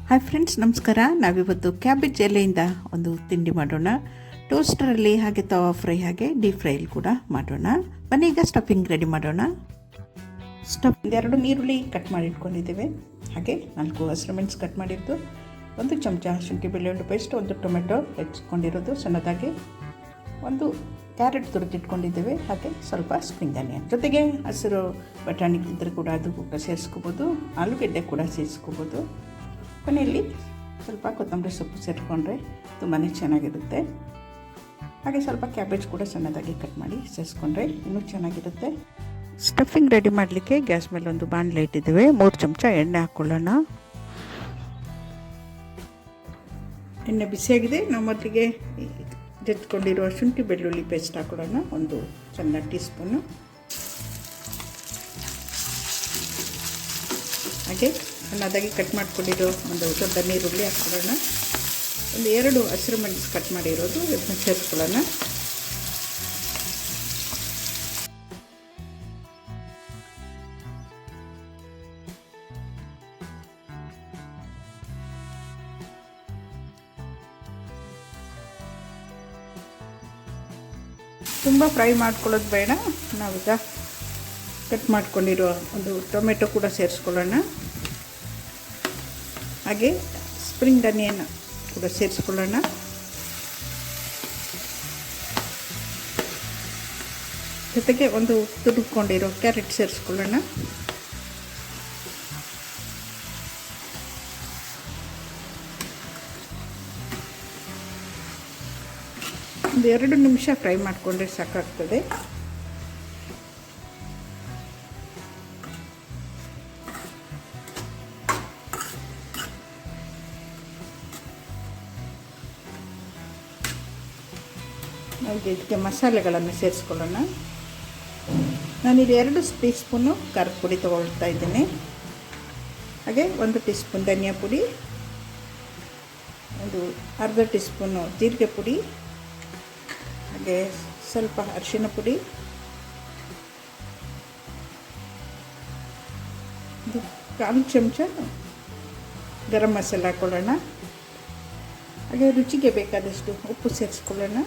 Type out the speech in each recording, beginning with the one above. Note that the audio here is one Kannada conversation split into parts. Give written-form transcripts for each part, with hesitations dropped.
ಹಾಯ್ ಫ್ರೆಂಡ್ಸ್, ನಮಸ್ಕಾರ. ನಾವಿವತ್ತು ಕ್ಯಾಬೇಜ್ ಎಲೆಯಿಂದ ಒಂದು ತಿಂಡಿ ಮಾಡೋಣ. ಟೋಸ್ಟರಲ್ಲಿ ಹಾಗೆ ತವಾ ಫ್ರೈ ಹಾಗೆ ಡೀಪ್ ಫ್ರೈಲಿ ಕೂಡ ಮಾಡೋಣ. ಬನ್ನಿ ಈಗ ಸ್ಟಫಿಂಗ್ ರೆಡಿ ಮಾಡೋಣ. ಎರಡು ನೀರುಳ್ಳಿ ಕಟ್ ಮಾಡಿ ಇಟ್ಕೊಂಡಿದ್ದೇವೆ. ಹಾಗೆ 4 ಹಸಿರು ಮೆಣಸು ಕಟ್ ಮಾಡಿದ್ದು, 1 ಚಮಚ ಶುಂಠಿ ಬೆಳ್ಳುಳ್ಳಿ ಪೇಸ್ಟ್, 1 ಟೊಮೆಟೊ ಹೆಚ್ಚಿಕೊಂಡಿರೋದು ಸಣ್ಣದಾಗಿ, 1 ಕ್ಯಾರೆಟ್ ತುರಿದಿಟ್ಕೊಂಡಿದ್ದೇವೆ, ಹಾಗೆ ಸ್ವಲ್ಪ ಸ್ಪ್ರಿಂಗ್ ಆನಿಯನ್. ಜೊತೆಗೆ ಹಸಿರು ಬಟಾಣಿ ಇದ್ದರೆ ಕೂಡ ಅದು ಕೂಡ ಸೇರಿಸ್ಕೋಬೋದು, ಆಲೂಗೆಡ್ಡೆ ಕೂಡ ಸೇರಿಸ್ಕೋಬೋದು. ಕೊನೆಯಲ್ಲಿ ಸ್ವಲ್ಪ ಕೊತ್ತಂಬರಿ ಸೊಪ್ಪು ಸೇರಿಕೊಂಡ್ರೆ ತುಂಬಾ ಚೆನ್ನಾಗಿರುತ್ತೆ. ಹಾಗೆ ಸ್ವಲ್ಪ ಕ್ಯಾಬೇಜ್ ಕೂಡ ಸಣ್ಣದಾಗಿ ಕಟ್ ಮಾಡಿ ಸೇರಿಸ್ಕೊಂಡ್ರೆ ಇನ್ನೂ ಚೆನ್ನಾಗಿರುತ್ತೆ. ಸ್ಟಫಿಂಗ್ ರೆಡಿ ಮಾಡಲಿಕ್ಕೆ ಗ್ಯಾಸ್ ಮೇಲೆ ಒಂದು ಬಾಣಲೆ ಇಟ್ಟಿದ್ದೇವೆ. 3 ಚಮಚ ಎಣ್ಣೆ ಹಾಕ್ಕೊಳ್ಳೋಣ. ಎಣ್ಣೆ ಬಿಸಿಯಾಗಿದೆ. ನಾವು ಮೊದಲಿಗೆ ಜಜ್ಕೊಂಡಿರುವ ಶುಂಠಿ ಬೆಳ್ಳುಳ್ಳಿ ಪೇಸ್ಟ್ ಹಾಕೊಳ್ಳೋಣ, 1 ಸಣ್ಣ ಟೀ ಸ್ಪೂನು. ಹಾಗೆ ಸಣ್ಣದಾಗಿ ಕಟ್ ಮಾಡ್ಕೊಂಡಿರೋ ಒಂದು ದೊಡ್ಡ ನೀರುಳ್ಳಿ ಹಾಕ್ಕೊಳ್ಳೋಣ. 2 ಹಸಿರು ಮೆಣಸು ಕಟ್ ಮಾಡಿರೋದು ಇದನ್ನ ಸೇರಿಸ್ಕೊಳ್ಳೋಣ. ತುಂಬ ಫ್ರೈ ಮಾಡ್ಕೊಳ್ಳೋದು ಬೇಡ. ನಾವೀಗ ಕಟ್ ಮಾಡ್ಕೊಂಡಿರೋ ಒಂದು ಟೊಮೆಟೊ ಕೂಡ ಸೇರಿಸ್ಕೊಳ್ಳೋಣ. ಹಾಗೆ ಸ್ಪ್ರಿಂಗ್ ಆನಿಯನ್ ಕೂಡ ಸೇರಿಸ್ಕೊಳ್ಳೋಣ. ಜೊತೆಗೆ ಒಂದು ತುರಿದುಕೊಂಡಿರೋ ಕ್ಯಾರೆಟ್ ಸೇರಿಸ್ಕೊಳ್ಳೋಣ. ಒಂದು 2 ನಿಮಿಷ ಫ್ರೈ ಮಾಡಿಕೊಂಡ್ರೆ ಸಾಕಾಗ್ತದೆ. ಇದಕ್ಕೆ ಮಸಾಲೆಗಳನ್ನು ಸೇರಿಸ್ಕೊಳ್ಳೋಣ. ನಾನಿಲ್ಲಿ 2 ಟೀ ಸ್ಪೂನು ಖಾರದ ಪುಡಿ ತೊಗೊಳ್ತಾ ಇದ್ದೀನಿ. ಹಾಗೆ 1 ಟೀ ಸ್ಪೂನ್ ಧನಿಯಾ ಪುಡಿ, ಒಂದು ಅರ್ಧ ಟೀ ಸ್ಪೂನು ಜೀರಿಗೆ ಪುಡಿ, ಹಾಗೆ ಸ್ವಲ್ಪ ಅರಿಶಿನ ಪುಡಿ, 1 ಚಮಚ ಗರಂ ಮಸಾಲೆ ಹಾಕ್ಕೊಳ್ಳೋಣ. ಹಾಗೆ ರುಚಿಗೆ ಬೇಕಾದಷ್ಟು ಉಪ್ಪು ಸೇರಿಸ್ಕೊಳ್ಳೋಣ.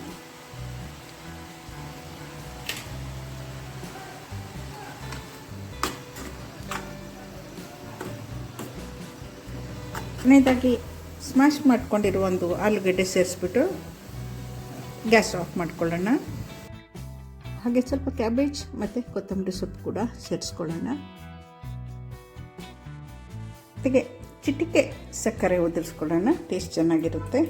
ಕೊನೆಯದಾಗಿ ಸ್ಮ್ಯಾಶ್ ಮಾಡ್ಕೊಂಡಿರುವ ಒಂದು ಆಲೂಗಡ್ಡೆ ಸೇರಿಸ್ಬಿಟ್ಟು ಗ್ಯಾಸ್ ಆಫ್ ಮಾಡ್ಕೊಳ್ಳೋಣ. ಹಾಗೆ ಸ್ವಲ್ಪ ಕ್ಯಾಬೇಜ್ ಮತ್ತು ಕೊತ್ತಂಬರಿ ಸೊಪ್ಪು ಕೂಡ ಸೇರಿಸ್ಕೊಳ್ಳೋಣ. ಜೊತೆಗೆ ಚಿಟಿಕೆ ಸಕ್ಕರೆ ಉದುರಿಸ್ಕೊಳ್ಳೋಣ, ಟೇಸ್ಟ್ ಚೆನ್ನಾಗಿರುತ್ತೆ.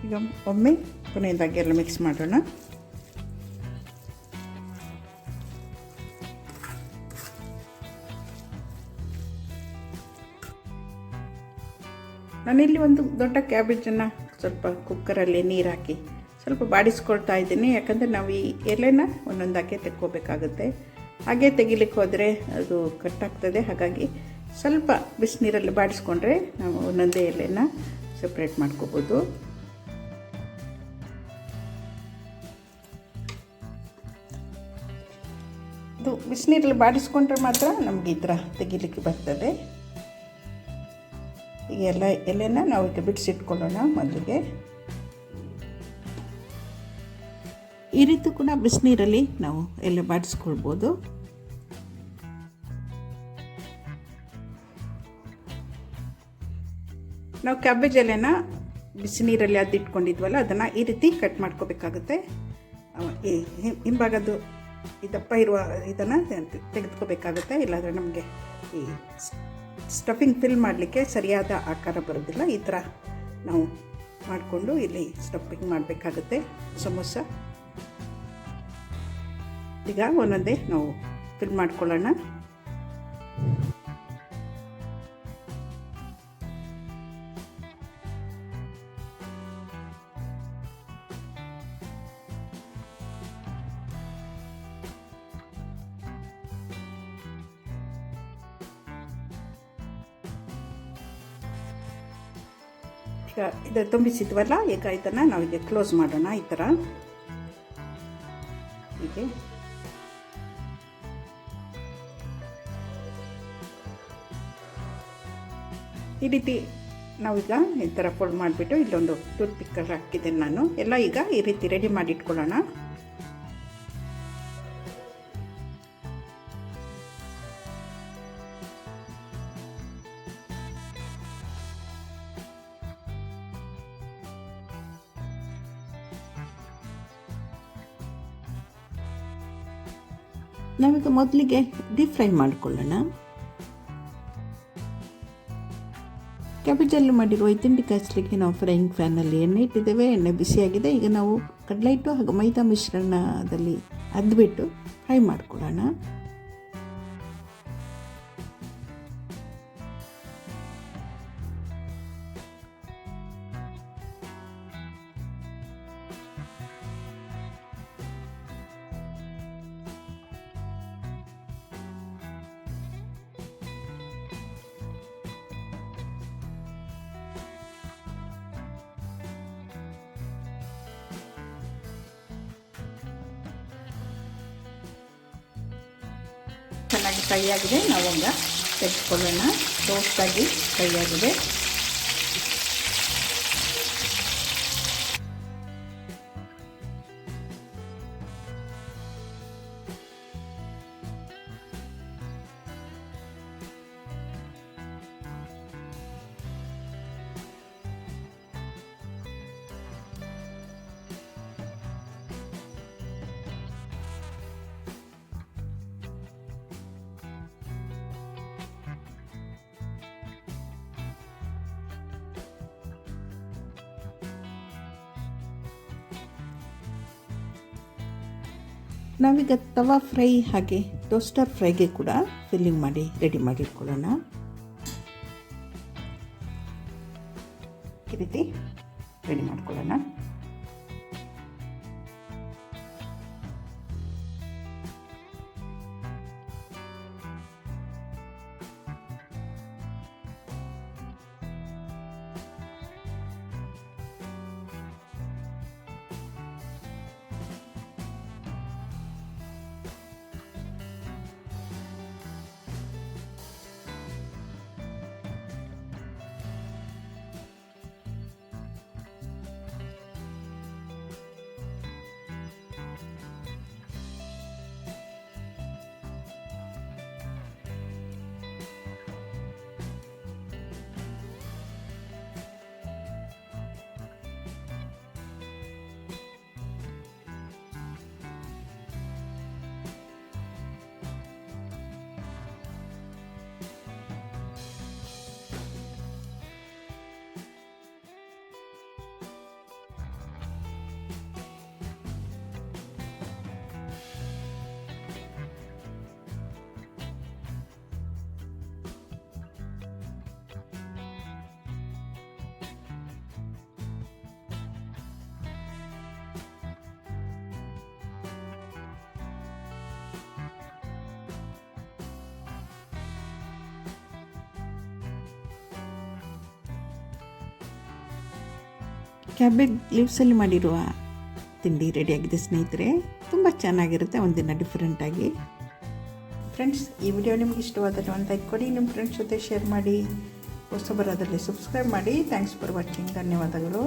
ಈಗ ಒಮ್ಮೆ ಕೊನೆಯದಾಗಿ ಎಲ್ಲ ಮಿಕ್ಸ್ ಮಾಡೋಣ. ನಾನಿಲ್ಲಿ ಒಂದು ದೊಡ್ಡ ಕ್ಯಾಬೇಜನ್ನು ಸ್ವಲ್ಪ ಕುಕ್ಕರಲ್ಲಿ ನೀರು ಹಾಕಿ ಸ್ವಲ್ಪ ಬಾಡಿಸ್ಕೊಳ್ತಾ ಇದ್ದೀನಿ. ಯಾಕಂದರೆ ನಾವು ಈ ಎಲೆನ ಒಂದೊಂದಾಗೆ ತೆಕ್ಕೋಬೇಕಾಗುತ್ತೆ. ಹಾಗೆ ತೆಗಿಲಿಕ್ಕೆ ಹೋದರೆ ಅದು ಕಟ್ಟಾಗ್ತದೆ. ಹಾಗಾಗಿ ಸ್ವಲ್ಪ ಬಿಸಿನೀರಲ್ಲಿ ಬಾಡಿಸ್ಕೊಂಡ್ರೆ ನಾವು ಒಂದೊಂದೇ ಎಲೆನ ಸಪ್ರೇಟ್ ಮಾಡ್ಕೋಬೋದು. ಇದು ಬಿಸಿನೀರಲ್ಲಿ ಬಾಡಿಸ್ಕೊಂಡ್ರೆ ಮಾತ್ರ ನಮಗೆ ಈ ಥರ ತೆಗಿಲಿಕ್ಕೆ ಬರ್ತದೆ. ಈಗ ಎಲೆನ ನಾವು ಈಗ ಬಿಡಿಸಿಟ್ಕೊಳ್ಳೋಣ. ಮೊದಲಿಗೆ ಈ ರೀತಿ ಕೂಡ ಬಿಸಿನೀರಲ್ಲಿ ನಾವು ಎಲೆ ಬಾಡಿಸ್ಕೊಳ್ಬೋದು. ನಾವು ಕ್ಯಾಬೇಜ್ ಎಲೆನ ಬಿಸಿನೀರಲ್ಲಿ ಅದ್ದಿಟ್ಕೊಂಡಿದ್ವಲ್ಲ, ಅದನ್ನು ಈ ರೀತಿ ಕಟ್ ಮಾಡ್ಕೋಬೇಕಾಗುತ್ತೆ. ಈ ಹಿಂಭಾಗದ್ದು ಈ ದಪ್ಪ ಇರುವ ಇದನ್ನು ತೆಗೆದುಕೋಬೇಕಾಗುತ್ತೆ. ಇಲ್ಲಾಂದರೆ ನಮಗೆ ಈ ಸ್ಟಫಿಂಗ್ ಫಿಲ್ ಮಾಡಲಿಕ್ಕೆ ಸರಿಯಾದ ಆಕಾರ ಬರೋದಿಲ್ಲ. ಈ ಥರ ನಾವು ಮಾಡಿಕೊಂಡು ಇಲ್ಲಿ ಸ್ಟಫಿಂಗ್ ಮಾಡಬೇಕಾಗುತ್ತೆ ಸಮೋಸ. ಈಗ ಒಂದೊಂದೇ ನಾವು ಫಿಲ್ ಮಾಡ್ಕೊಳ್ಳೋಣ. ಈಗ ಇದು ತುಂಬಿಸಿದ್ವಲ್ಲ, ಈಗ ಇದನ್ನು ನಾವೀಗ ಕ್ಲೋಸ್ ಮಾಡೋಣ. ಈ ಥರ ಹೀಗೆ ಈ ರೀತಿ ನಾವೀಗ ಈ ಥರ ಫೋಲ್ಡ್ ಮಾಡಿಬಿಟ್ಟು ಇಲ್ಲೊಂದು ಟೂತ್ ಪಿಕ್ಕರ್ ಹಾಕಿದ್ದೇನೆ ನಾನು. ಎಲ್ಲ ಈಗ ಈ ರೀತಿ ರೆಡಿ ಮಾಡಿ ಇಟ್ಕೊಳ್ಳೋಣ. ನಾವೀಗ ಮೊದಲಿಗೆ ಡೀಪ್ ಫ್ರೈ ಮಾಡಿಕೊಳ್ಳೋಣ. ಕ್ಯಾಬೇಜಲ್ಲಿ ಮಾಡಿರುವ ಈ ತಿಂಡಿ ಕಾಯಿಸಲಿಕ್ಕೆ ನಾವು ಫ್ರೈಯಿಂಗ್ ಪ್ಯಾನಲ್ಲಿ ಎಣ್ಣೆ ಇಟ್ಟಿದ್ದೇವೆ. ಎಣ್ಣೆ ಬಿಸಿಯಾಗಿದೆ. ಈಗ ನಾವು ಕಡಲೆ ಹಿಟ್ಟು ಹಾಗೂ ಮೈದಾ ಮಿಶ್ರಣದಲ್ಲಿ ಅದ್ಬಿಟ್ಟು ಫ್ರೈ ಮಾಡಿಕೊಳ್ಳೋಣ. ಚೆನ್ನಾಗಿ ಫ್ರೈ ಆಗಿದೆ. ನಾವೀಗ ತೆಗೆದುಕೊಳ್ಳೋಣ. ಟೋಸ್ಟಾಗಿ ಫ್ರೈ ಆಗಿದೆ. ನಾವೀಗ ತವಾ ಫ್ರೈ ಹಾಗೆ ಟೋಸ್ಟರ್ ಫ್ರೈಗೆ ಕೂಡ ಫಿಲ್ಲಿಂಗ್ ಮಾಡಿ ರೆಡಿ ಮಾಡಿಟ್ಕೊಳ್ಳೋಣ. ಈ ರೀತಿ ರೆಡಿ ಮಾಡ್ಕೊಳ್ಳೋಣ. ಕ್ಯಾಬೇಜ್ ಲೀವ್ಸಲ್ಲಿ ಮಾಡಿರುವ ತಿಂಡಿ ರೆಡಿಯಾಗಿದೆ ಸ್ನೇಹಿತರೆ. ತುಂಬ ಚೆನ್ನಾಗಿರುತ್ತೆ, ಒಂದಿನ ಡಿಫ್ರೆಂಟಾಗಿ. ಫ್ರೆಂಡ್ಸ್, ಈ ವಿಡಿಯೋ ನಿಮ್ಗೆ ಇಷ್ಟವಾದರೆ ಒಂದು ಲೈಕ್ ಕೊಡಿ, ನಿಮ್ಮ ಫ್ರೆಂಡ್ಸ್ ಜೊತೆ ಶೇರ್ ಮಾಡಿ, ಹೊಸಬರಾದಲ್ಲಿ ಸಬ್ಸ್ಕ್ರೈಬ್ ಮಾಡಿ. Thanks for watching. ಧನ್ಯವಾದಗಳು.